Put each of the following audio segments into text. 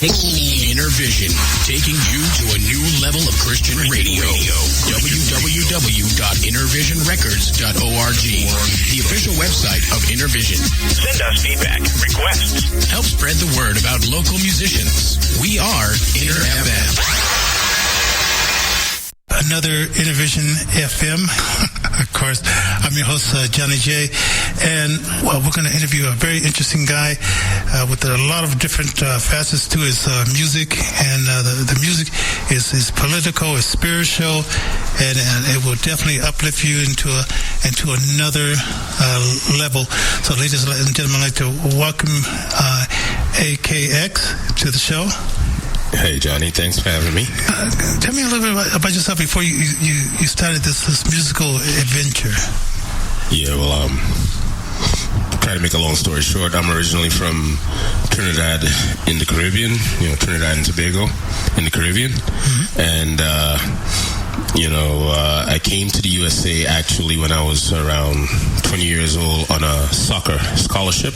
Innervision, taking you to a new level of Christian radio. www.innervisionrecords.org, the official website of Innervision. Send us feedback, requests. Help spread the word about local musicians. We are Inner FM. Another Innervision FM. Of course, I'm your host, Johnnie J. And, well, we're going to interview a very interesting guy with a lot of different facets to his music. And the music is political, is spiritual, and it will definitely uplift you into another level. So, ladies and gentlemen, I'd like to welcome AKX to the show. Hey, Johnny, thanks for having me. Tell me a little bit about yourself before you started this musical adventure. Yeah, well, try to make a long story short, I'm originally from Trinidad in the Caribbean, Trinidad and Tobago in the Caribbean. Mm-hmm. And, I came to the USA actually when I was around 20 years old on a soccer scholarship.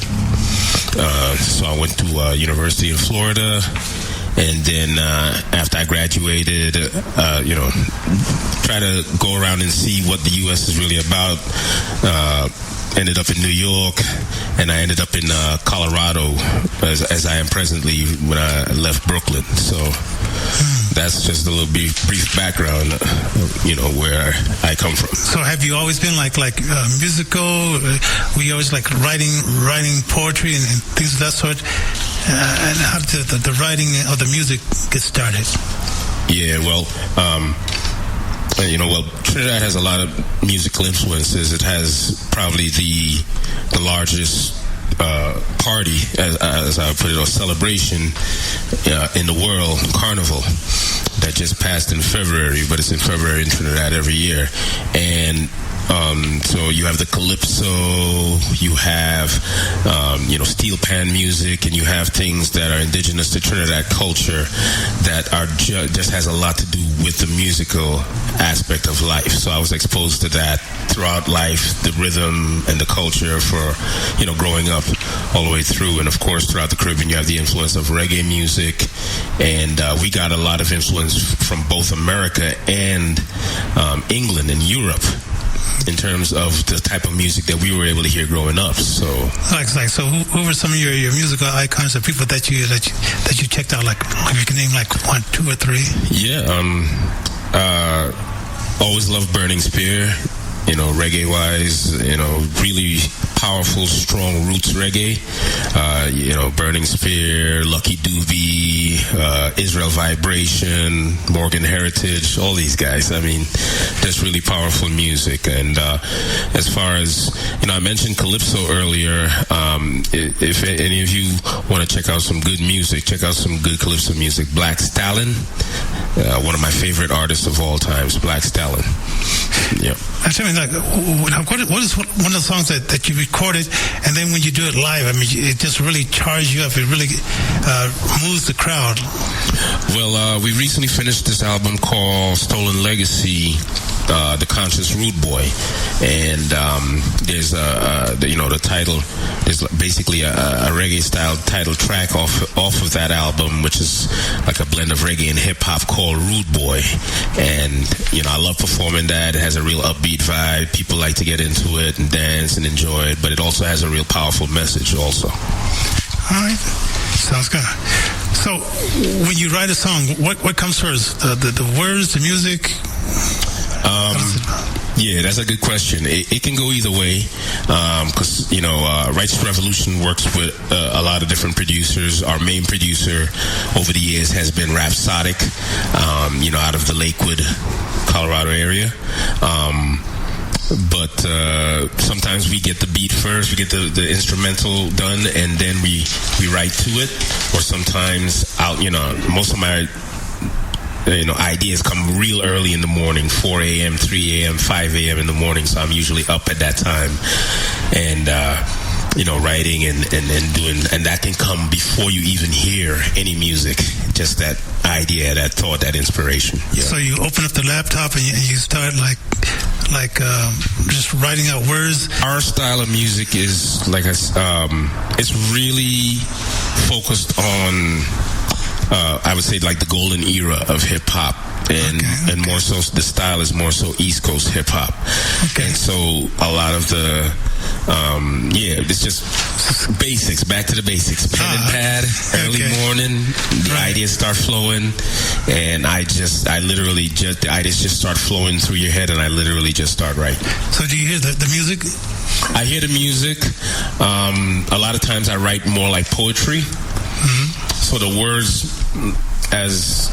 So I went to University of Florida. And then after I graduated, try to go around and see what the U.S. is really about. Ended up in New York, and I ended up in Colorado, as I am presently when I left Brooklyn. So that's just a little brief background, where I come from. So have you always been like musical? Were you always like writing poetry and things of that sort? And how did the writing of the music get started? Yeah, well, Trinidad has a lot of musical influences. It has probably the largest party, as I would put it, or celebration in the world, Carnival, that just passed in February, but it's in February in Trinidad every year. And so you have the calypso, you have, steel pan music, and you have things that are indigenous to Trinidad culture that are just has a lot to do with the musical aspect of life. So I was exposed to that throughout life, the rhythm and the culture for, growing up all the way through. And of course, throughout the Caribbean, you have the influence of reggae music. And we got a lot of influence from both America and England and Europe, in terms of the type of music that we were able to hear growing up. So who were some of your musical icons of people that you checked out? Like if you can name like 1, 2, or 3. Yeah, always loved Burning Spear. Reggae wise, really powerful, strong roots reggae. Burning Spear, Lucky Dube, Israel Vibration, Morgan Heritage, all these guys. I mean, that's really powerful music. And as far as, I mentioned Calypso earlier. If any of you want to check out some good music, check out some good Calypso music. Black Stallion, one of my favorite artists of all times, Black Stallion. Yeah. Tell me, what is one of the songs that you recorded, and then when you do it live, I mean, it just really charges you up. It really moves the crowd. Well, we recently finished this album called Stolen Legacy, The Conscious Rude Boy, and there's the title is basically a reggae style title track off of that album, which is like a blend of reggae and hip hop called Rude Boy. And I love performing that. It has a real upbeat vibe. People like to get into it and dance and enjoy it, but it also has a real powerful message also. All right, sounds good. So when you write a song, what comes first? The words, the music? Yeah, that's a good question. It can go either way, because Righteous Revolution works with a lot of different producers. Our main producer over the years has been Rhapsodic, out of the Lakewood, Colorado area. But sometimes we get the beat first, we get the instrumental done, and then we write to it. Or sometimes most of my ideas come real early in the morning, 4 a.m., 3 a.m., 5 a.m. in the morning, so I'm usually up at that time. And, writing and doing, and that can come before you even hear any music, just that idea, that thought, that inspiration. Yeah. So you open up the laptop and you start just writing out words? Our style of music is, it's really focused on I would say like the golden era of hip hop, and more so the style is more so East Coast hip hop. Okay. And so a lot of the it's just basics, back to the basics. Pen and pad, early morning, the ideas start flowing, and the ideas just start flowing through your head, and I literally just start writing. So do you hear the music? I hear the music. A lot of times I write more like poetry. Mm-hmm. So the words, as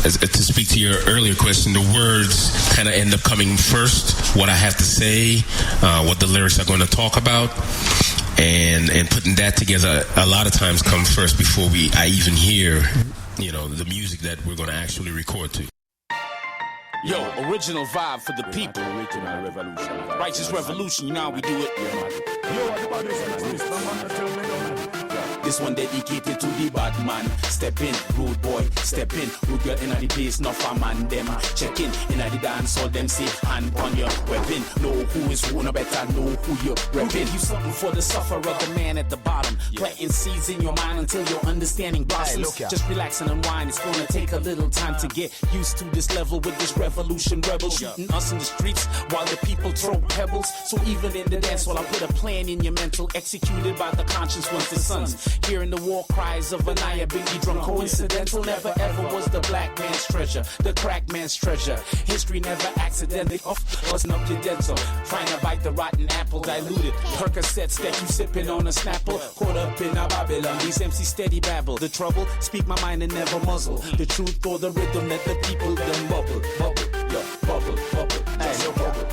to speak to your earlier question, the words kind of end up coming first. What I have to say, what the lyrics are going to talk about, and putting that together a lot of times comes first before I even hear, the music that we're going to actually record to. Yo, original vibe for the people. Original revolution. Righteous revolution, you know how we do it. This one dedicated to the bad man. Step in, rude boy, step in. Rude girl in the place, not for man them. Check in the dance, all them say, hand on your weapon. Know who is who, no better know who you're repping. You something for the sufferer, the man at the bottom. Planting seeds in your mind until your understanding blossoms. Just relax and unwind, it's gonna take a little time to get used to this level with this revolution rebel. Shooting us in the streets while the people throw pebbles. So even in the dance, while I put a plan in your mental, executed by the conscience once the sons. Hearing the war cries of Anaya, Biggie drum. Coincidental, never ever was the black man's treasure, the crack man's treasure. History never accidentally off, busting up your dental. Trying to bite the rotten apple, diluted. Percocets that you sipping on a Snapple. Caught up in a Babylon, these MCs steady babble. The trouble, speak my mind and never muzzle. The truth or the rhythm, let the people then bubble, bubble, yo, bubble, bubble, just bubble.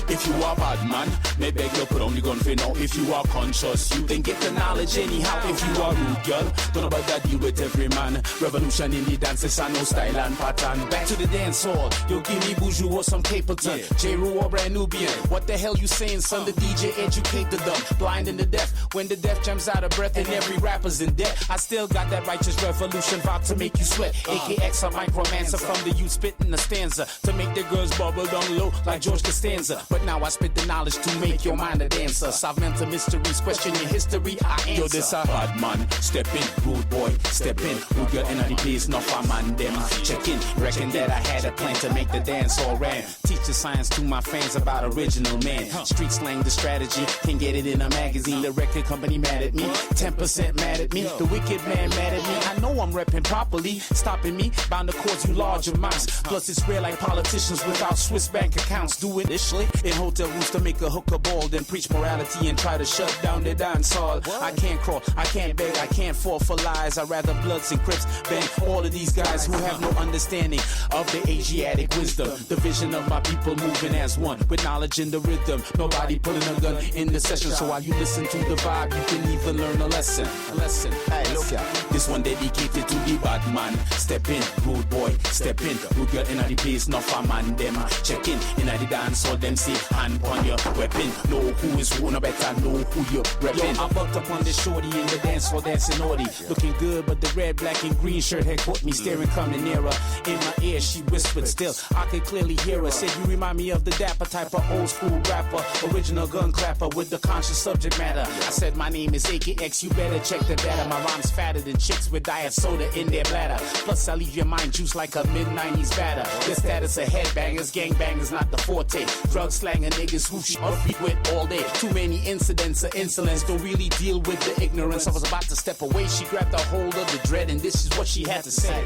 If you are bad man, may beg you put on the gun for now. If you are conscious, you then get the knowledge anyhow. If you are rude girl, don't know about that, deal with every man. Revolution in the dances, I know style and pattern. Back to the dance hall, yo, give me Boujou or some Capleton. J-Roo or Brand Nubian. What the hell you saying, son? The DJ educate the dumb, blind and the deaf. When the deaf jams out of breath and every rapper's in debt, I still got that righteous revolution vibe to make you sweat. AKX a micromancer from the youth spitting the stanza to make the girls bubble down low like George Costanza. But now I spit the knowledge to make your mind a dancer. Solve mental mysteries, question your history, I answer. Yo, this a bad man, step in, rude boy, step in. Rude girl in the place, not for man them. Check in, reckon that I had a plan to make the dance all ran. Teach the science to my fans about original man. Street slang the strategy, can get it in a magazine. The record company mad at me, 10% mad at me. The wicked man mad at me, I know I'm repping properly. Stopping me, bound to cause you large amounts. Plus it's rare like politicians without Swiss bank accounts. Doing this shit in hotel rooms to make a hooker ball, then preach morality and try to shut down the dance hall. I can't crawl, I can't beg, I can't fall for lies. I'd rather Bloods and Crips than all of these guys who have no understanding of the Asiatic wisdom. The vision of my people moving as one, with knowledge in the rhythm. Nobody pulling a gun in the session, so while you listen to the vibe, you can even learn a lesson. A lesson. Hey, look out. This one dedicated to the bad man. Step in, rude boy, step in. Rude girl in the place, not for man them. Check in the dance, all them say, hand on your weapon. Know who is who, no better know who you're repping. Yo, I bucked up on this shorty in the dance hall dancing naughty. Looking good, but the red, black, and green shirt had caught me staring, coming nearer. In my ear, she whispered still. I could clearly hear her. Said, you remind me of the dapper type of old school rapper. Original gun clapper with the conscious subject matter. I said, my name is AKX, you better check the data. My rhyme's fatter than chicks with diet soda in their bladder. Plus, I leave your mind juiced like a mid-90s batter. Your status of headbangers, gangbangers, not the forte. Drug slanger niggas who she up with all day. Too many incidents of insolence, don't really deal with the ignorance. I was about to step away, she grabbed a hold of the dread, and this is what she had to say.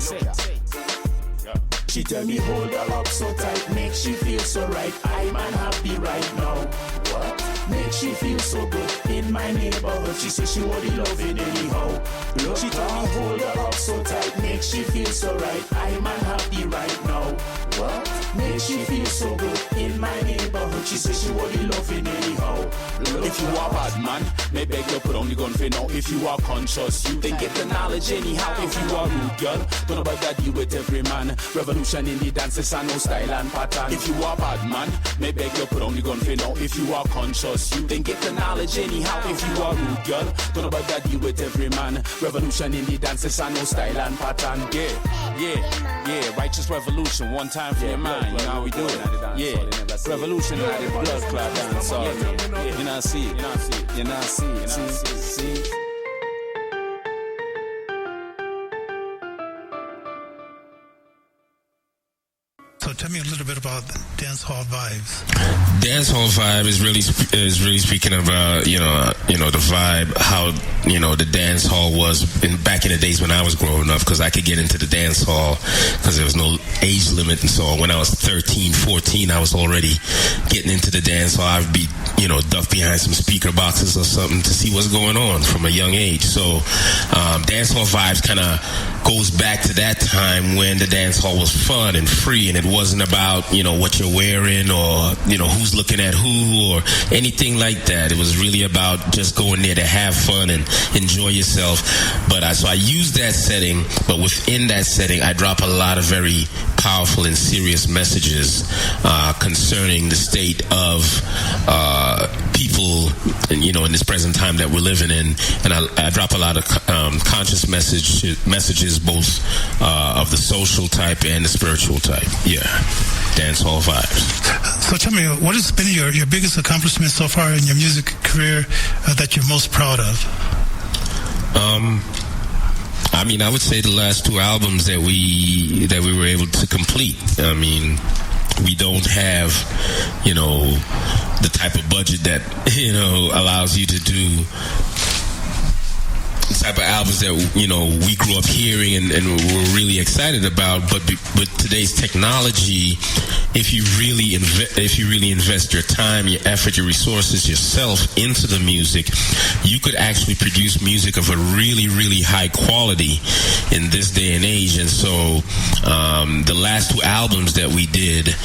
She tell me hold her up so tight, make she feel so right. I'm unhappy right now. What? Make she feel so good in my neighborhood. She say she want the loving anyhow. Look, she tell me hold her up so tight, make she feel so right. I'm unhappy right now. What? Make she feel so good in my neighborhood. She say she want the loving anyhow. Look, if you are bad man, may beg you put on the gun for now. If you are conscious, you then get the knowledge anyhow. If you are rude girl, don't know about that, deal with every man. Revolution in the dances, I know style and pattern. If you are bad man, may beg you put on the gun for now. If you are conscious, you then get the knowledge anyhow. If you are rude girl, don't know about that, deal with every man. Revolution in the dances, I know style and pattern. Yeah, righteous revolution, one time for your mind, you know how we do it. Yeah, revolution out of blood clot dance all. You know, see it. You know, see it. See. So tell me a little bit about dance hall vibes. Dance hall vibe is really speaking of the vibe, how the dance hall was back in the days when I was growing up, because I could get into the dance hall because there was no age limit, and so when I was 13, 14, I was already getting into the dance hall. I'd be ducked behind some speaker boxes or something to see what's going on from a young age. So dance hall vibes kind of goes back to that time when the dance hall was fun and free, and it wasn't about what you're wearing or who's looking at who or anything like that. It was really about just going there to have fun and enjoy yourself. But so I use that setting, but within that setting I drop a lot of very powerful and serious messages concerning the state of people in this present time that we're living in, and I drop a lot of conscious messages, both of the social type and the spiritual type. Yeah, dance hall vibes. So tell me, what has been your biggest accomplishment so far in your music career that you're most proud of? I would say the last 2 albums that we were able to complete. We don't have, the type of budget that, allows you to do the type of albums that, we grew up hearing and we're really excited about. But with today's technology, if you really invest your time, your effort, your resources, yourself into the music, you could actually produce music of a really, really high quality in this day and age. And so the last 2 albums that we did,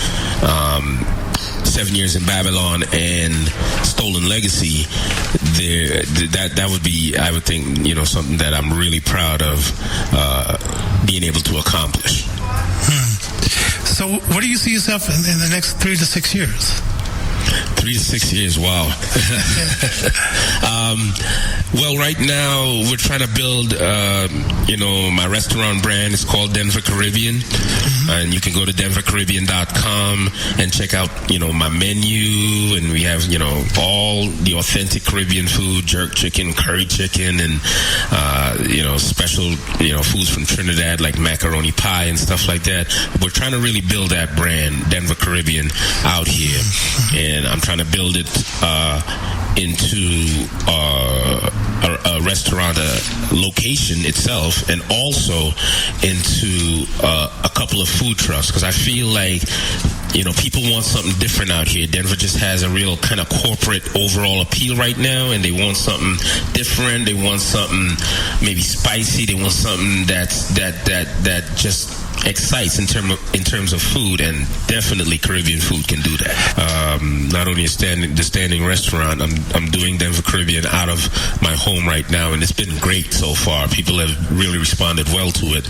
7 Years in Babylon and Stolen Legacy, that would be, I would think, something that I'm really proud of being able to accomplish. So where do you see yourself in the next 3 to 6 years? 3 to 6 years, wow. Well, right now we're trying to build, my restaurant brand is called Denver Caribbean, and you can go to denvercaribbean.com and check out, my menu, and we have, all the authentic Caribbean food, jerk chicken, curry chicken, and, special, foods from Trinidad like macaroni pie and stuff like that. We're trying to really build that brand, Denver Caribbean, out here, and I'm trying to build it into a restaurant location itself, and also into a couple of food trucks, because I feel like people want something different out here. Denver just has a real kind of corporate overall appeal right now, and they want something different. They want something maybe spicy. They want something that just excites in terms of food, and definitely Caribbean food can do that. Not only the standing restaurant, I'm doing Denver Caribbean out of my home right now, and it's been great so far. People have really responded well to it,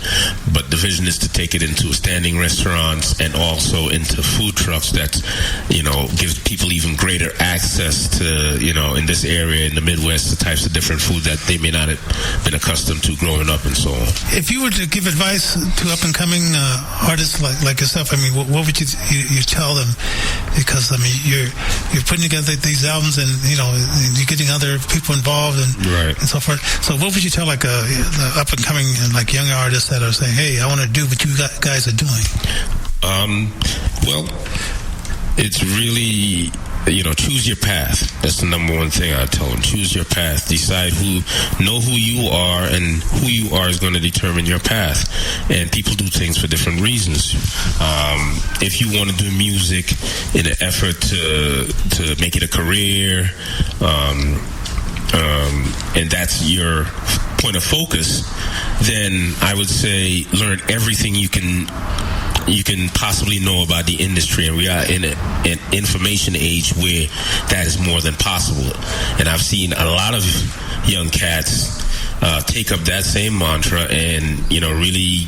but the vision is to take it into standing restaurants and also into food trucks that gives people even greater access to in this area in the Midwest, the types of different food that they may not have been accustomed to growing up and so on. If you were to give advice to up and coming artists like yourself, what would you tell them? Because you're putting together these albums, and you're getting other people involved and so forth. So what would you tell the up and coming and young artists that are saying, "Hey, I want to do what you guys are doing"? Well, it's really choose your path. That's the number one thing I tell them. Choose your path. Decide know who you are, and who you are is going to determine your path. And people do things for different reasons. If you want to do music in an effort to make it a career, and that's your point of focus, then I would say learn everything you can possibly know about the industry, and we are in an information age where that is more than possible. And I've seen a lot of young cats take up that same mantra and really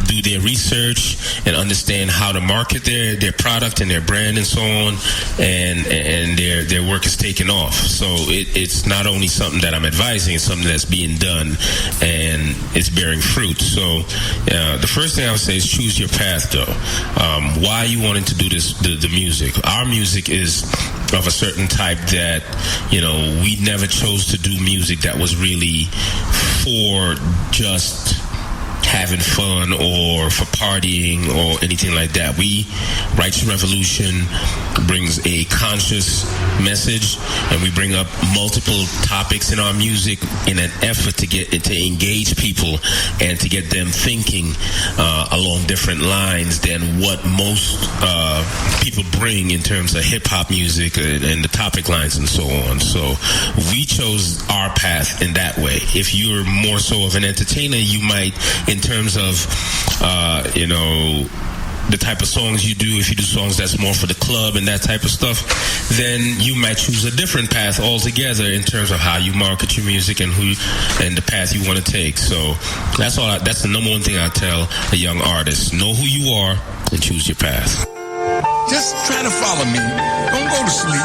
do their research and understand how to market their product and their brand and so on, and their work is taken off. So it's not only something that I'm advising, it's something that's being done and it's bearing fruit. So the first thing I would say is choose your path, though. Why you wanting to do this, the music. Our music is of a certain type that, we never chose to do music that was really for just having fun or for partying or anything like that. Righteous Revolution brings a conscious message, and we bring up multiple topics in our music in an effort to engage people and to get them thinking along different lines than what most people bring in terms of hip-hop music and the topic lines and so on. So we chose our path in that way. If you're more so of an entertainer, you might, in terms of the type of songs you do, if you do songs that's more for the club and that type of stuff, then you might choose a different path altogether in terms of how you market your music and the path you want to take. So that's the number one thing I tell a young artist: know who you are and choose your path. Just try to follow me. Don't go to sleep.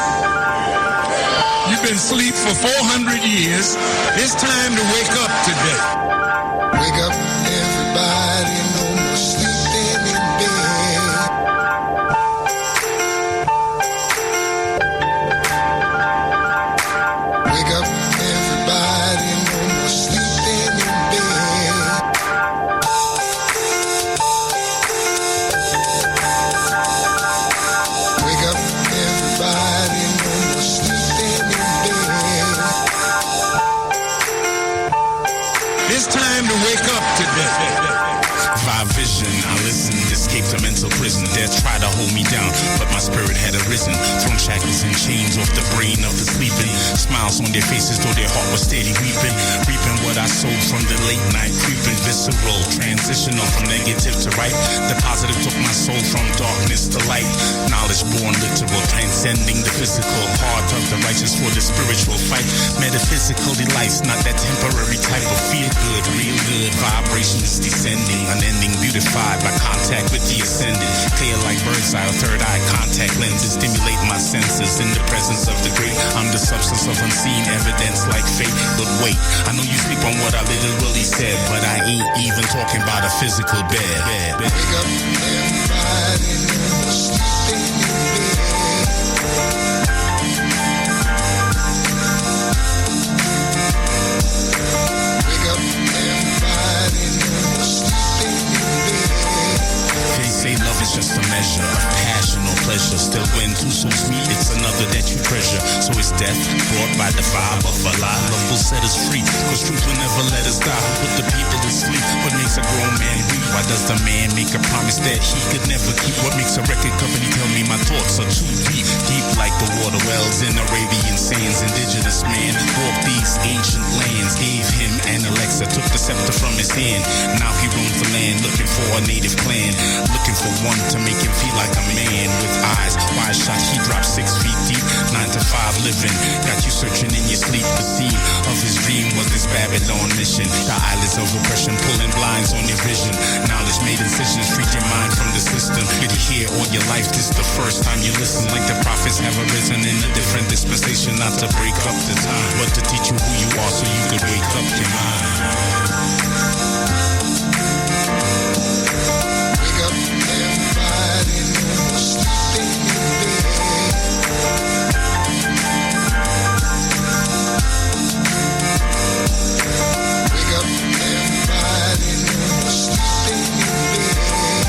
You've been asleep for 400 years. It's time to wake up today. Wake up, everybody. No more sleeping in bed. Wake up, everybody. No more sleeping in bed. Wake up, everybody. No more sleeping in bed. It's time to wake up today. Vision, I listen, escaped a mental prison. Death tried to hold me down, but my spirit had arisen. Thrown shackles and chains off the brain of the sleeping. Smiles on their faces, though their heart was steady weeping. Reaping what I sowed from the late night creeping. Visceral, transitional from negative to right. The positive took my soul from darkness to light. Knowledge born literal, transcending the physical. Part of the righteous for the spiritual fight. Metaphysical delights, not that temporary type of feel good. Real good vibrations descending, unending, beautified by contact with the ascendant. Clear like bird's eye or third eye contact lenses stimulate my senses in the presence of the great. I'm the substance of unseen evidence like fate. But wait, I know you sleep on what I literally said, but I ain't even talking about a physical bed. Wake up, everybody. No more sleeping in bed. Wake up, everybody. No more sleeping in bed. They say love is just a measure of passion or pleasure. Still, when two souls meet, it's another that you treasure. So it's death brought by the vibe of a lie. Love will set us free, cause truth will never let us die. Put the people to sleep. What makes a grown man weep? Why does the man make a promise that he could never keep? What makes a record company tell me my thoughts are too deep? Deep like the water wells in Arabian sands. Indigenous man walked these ancient lands. Gave him an Alexa, took the scepter from his hand. Now he roams the land looking for a native clan. Looking for one to make him feel like a man. With eyes wide shot, he dropped 6 feet deep. 9 to 5 living, got you searching in your sleep. The scene of his dream was this Babylon mission. The eyelids of oppression pulling blinds on your vision. Knowledge made incisions, freed your mind from the system. Did you hear all your life? This the first time you listen. Like the prophets have arisen in a different dispensation. Not to break up the time, but to teach you who you are so you could wake up your mind. Wake up, everybody. No more sleeping in bed. Wake up, everybody. No more sleeping in bed.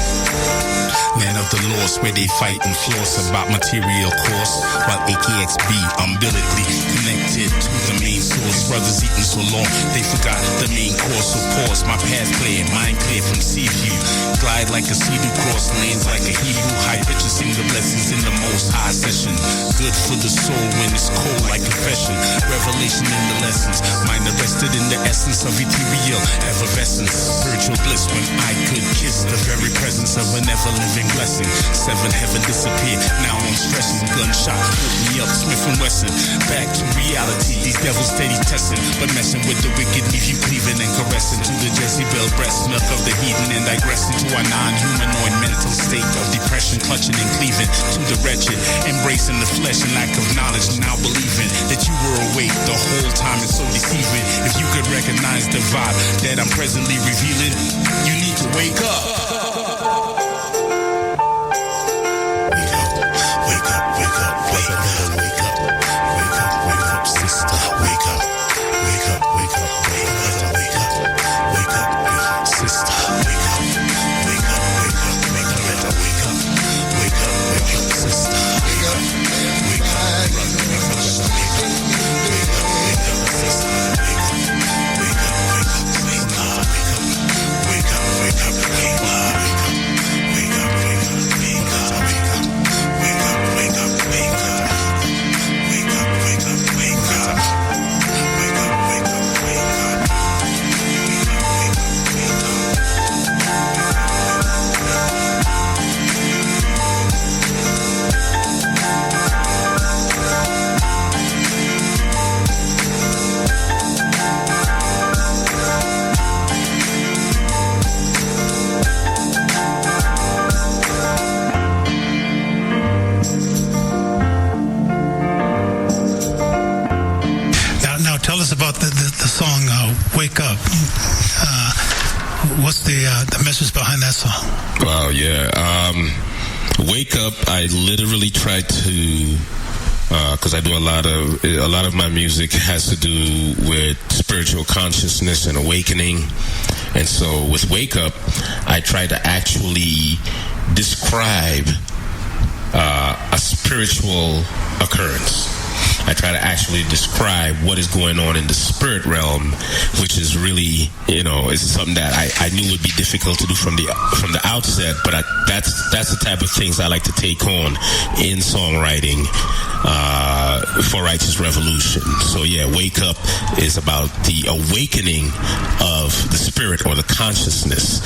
Land of the lost, where they fight and floss about material course, while AKX be umbilically connected to the main source. Brothers eating so long, they forgot the main course. So pause, my path clear, mind clear from sea view. Glide like a sea-doo, cross lanes like a Hebrew. High pitches, sing the blessings in the most high session. Good for the soul when it's cold like confession. Revelation in the lessons, mind arrested in the essence of ethereal effervescence. Spiritual bliss when I could kiss the very presence of an ever-living blessing. 7 heaven disappeared, now I'm stressing. Gunshot, put me up, Smith & Wesson. Back to reality, these devils steady testing. But messing with the wicked leave you cleaving and caressing. To the Jezebel breast milk of the heathen and digressing to a non-humanoid mental state of depression. Clutching and cleaving to the wretched. Embracing the flesh and lack of knowledge. Now believing that you were awake the whole time. It's so deceiving. If you could recognize the vibe that I'm presently revealing, you need to wake up. Sister. the message behind that song? Wow, yeah. Wake Up, I literally tried to, because I do a lot of my music has to do with spiritual consciousness and awakening. And so with Wake Up, I try to actually describe a spiritual occurrence. I try to actually describe what is going on in the spirit realm, which is really, is something that I knew would be difficult to do from the outset. But that's the type of things I like to take on in songwriting for Righteous Revolution. So yeah, Wake Up is about the awakening of the spirit or the consciousness,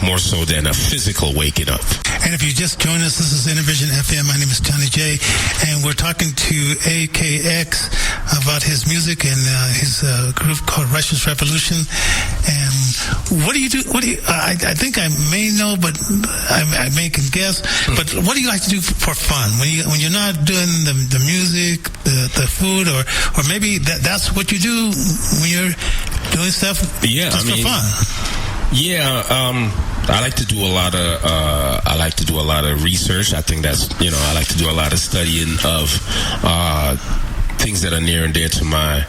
more so than a physical waking up. And if you just joined us, this is Innervision FM. My name is Johnnie J, and we're talking to AKX about his music and his group called Righteous Revolution. And what do you do? I think I may know, but I may can guess. But what do you like to do for fun when you're not doing the music, the food, or maybe that's what you do when you're doing stuff just for fun? Yeah, I like to do a lot of research. I think that's I like to do a lot of studying of things that are near and dear to my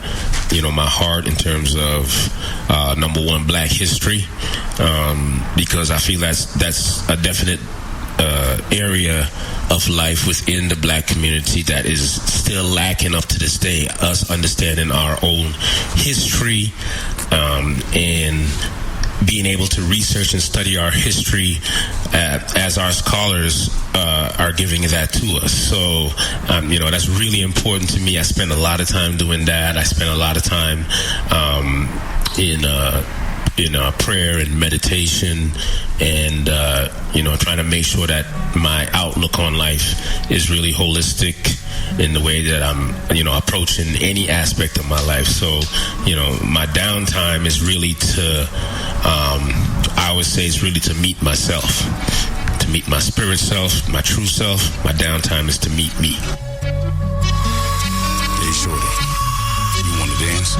my heart in terms of number one, Black history, because I feel that's a definite area of life within the Black community that is still lacking up to this day. Us understanding our own history and being able to research and study our history as our scholars are giving that to us. So, that's really important to me. I spend a lot of time doing that. I spend a lot of time in prayer and meditation and, trying to make sure that my outlook on life is really holistic in the way that I'm, approaching any aspect of my life. So, my downtime is really to, I would say it's really to meet myself, to meet my spirit self, my true self. My downtime is to meet me. Hey, shorty, you want to dance?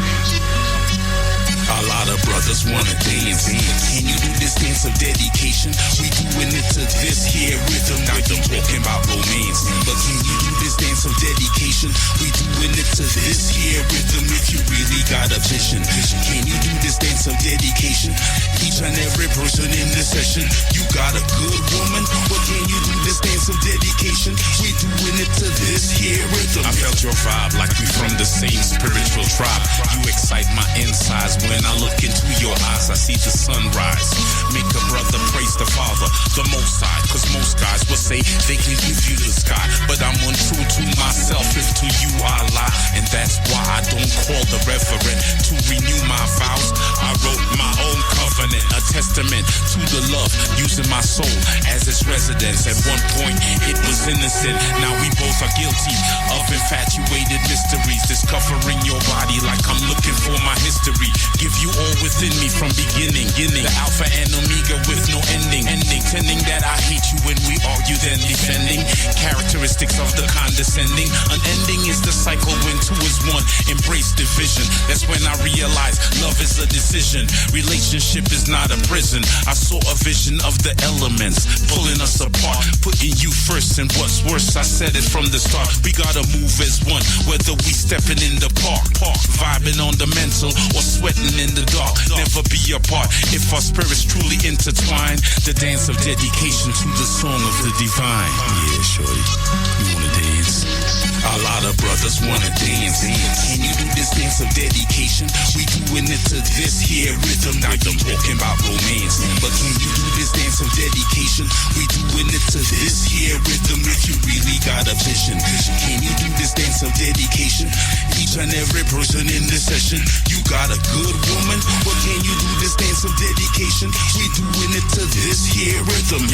A lot of brothers wanna dance. Can you do this dance of dedication? We doing it to this here rhythm. Now you talking about romance, but can you do this dance of dedication? We doing it to this here rhythm. If you really got a vision, can you do this dance of dedication? Each and every person in this session, you got a good woman. Or can you do this dance of dedication? We doing it to this here rhythm. I felt your vibe like we from the same spiritual tribe. You excite my insides when I look into your eyes, I see the sunrise. Make a brother praise the Father, the Most High. Cause most guys will say they can give you the sky, but I'm untrue to myself if to you I lie. And that's why I don't call the reverend to renew my vows. I wrote my own covenant, a testament to the love, using my soul as its residence. At one point it was innocent, now we both are guilty of infatuated mysteries. Discovering your body like I'm looking for my history. Give you all within me from beginning, the alpha and omega with no ending, tending that I hate you when we argue, then defending characteristics of the condescending. Unending is the cycle when two is one. Embrace division, that's when I realize love is a decision. Relationship is not a prison. I saw a vision of the elements pulling us apart, putting you first, and what's worse, I said it from the start. We gotta move as one, whether we stepping in the park, vibing on the mental or sweating in the dark. Never be apart if our spirits truly intertwine. The dance of dedication to the song of the divine. Yeah, shorty, you wanna dance? A lot of brothers wanna dance. Can you do this dance of dedication? We doing it to this here rhythm. Now you talking about romance, but can you do this dance of dedication? We doing it to this here rhythm. If you really got a vision, can you do this dance of dedication? Each and every person in this session, you got a good woman. But can you do this dance of dedication? We doing it to this here rhythm.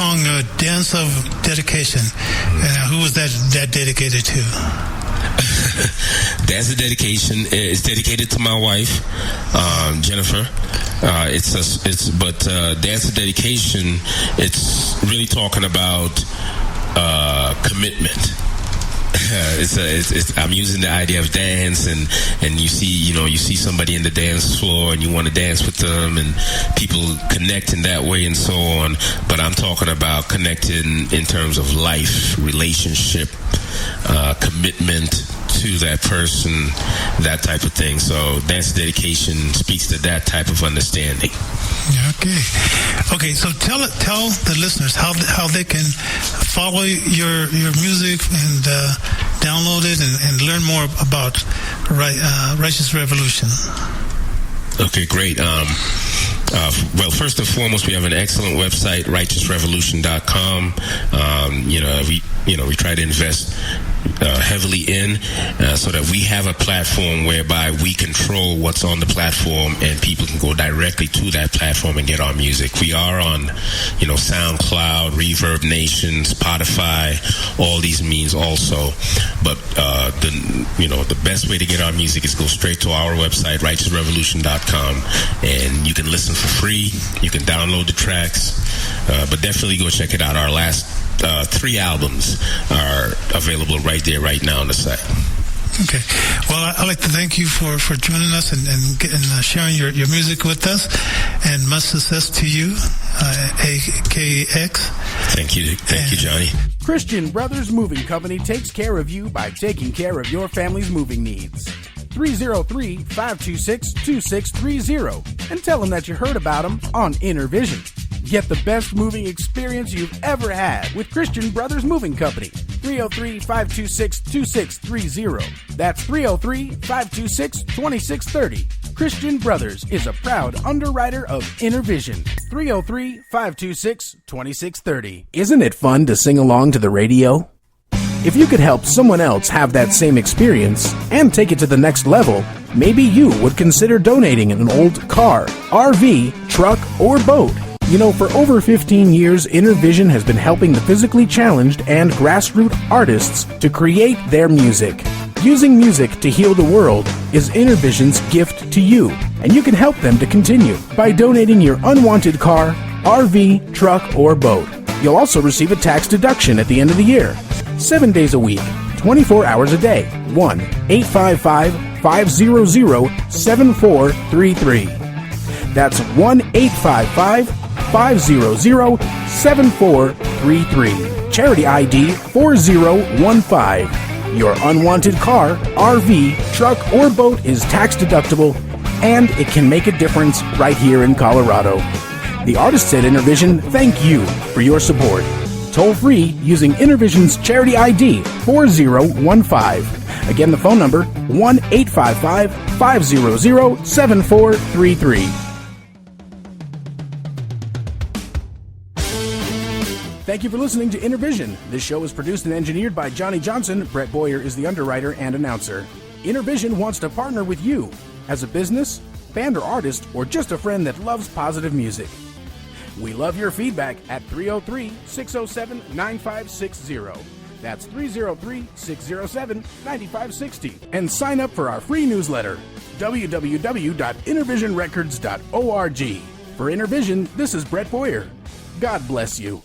song Dance of Dedication. Who was that dedicated to? Dance of Dedication is dedicated to my wife, Jennifer. But Dance of Dedication, it's really talking about commitment. I'm using the idea of dance, and you see somebody in the dance floor, and you want to dance with them, and people connect in that way, and so on. But I'm talking about connecting in terms of life, relationship, commitment to that person, that type of thing. So dance dedication speaks to that type of understanding. Okay. So tell the listeners how they can follow your music and download it and learn more about Righteous Revolution. Okay, great. Well, first and foremost, we have an excellent website, righteousrevolution.com. We try to invest heavily in so that we have a platform whereby we control what's on the platform, and people can go directly to that platform and get our music. We are on, SoundCloud, Reverb Nation, Spotify, all these means also. But the best way to get our music is go straight to our website, righteousrevolution.com, and you can listen for free. You can download the tracks, but definitely go check it out. Our last 3 albums are available right there, right now on the site. Okay. Well, I'd like to thank you for joining us and sharing your music with us, and much success to you, AKX. Thank you, Johnny. Christian Brothers Moving Company takes care of you by taking care of your family's moving needs. 303-526-2630, and tell them that you heard about them on Innervision. Get the best moving experience you've ever had with Christian Brothers Moving Company. 303-526-2630. That's 303-526-2630. Christian Brothers is a proud underwriter of Innervision. 303-526-2630. Isn't it fun to sing along to the radio? If you could help someone else have that same experience and take it to the next level, maybe you would consider donating an old car, RV, truck, or boat. For over 15 years, Innervision has been helping the physically challenged and grassroots artists to create their music. Using music to heal the world is Innervision's gift to you, and you can help them to continue by donating your unwanted car, RV, truck, or boat. You'll also receive a tax deduction at the end of the year. 7 days a week, 24 hours a day. 1-855-500-7433. That's 1-855-500-7433. Charity ID 4015. Your unwanted car, RV, truck, or boat is tax deductible, and it can make a difference right here in Colorado. The artists at Innervision thank you for your support. Toll free using Innervision's charity ID 4015. Again, the phone number 1-855-500-7433. Thank you for listening to Innervision. This show is produced and engineered by Johnny Johnson. Brett Boyer is the underwriter and announcer. Innervision wants to partner with you as a business, band or artist, or just a friend that loves positive music. We love your feedback at 303-607-9560. That's 303-607-9560. And sign up for our free newsletter, www.innervisionrecords.org. For Innervision, this is Brett Boyer. God bless you.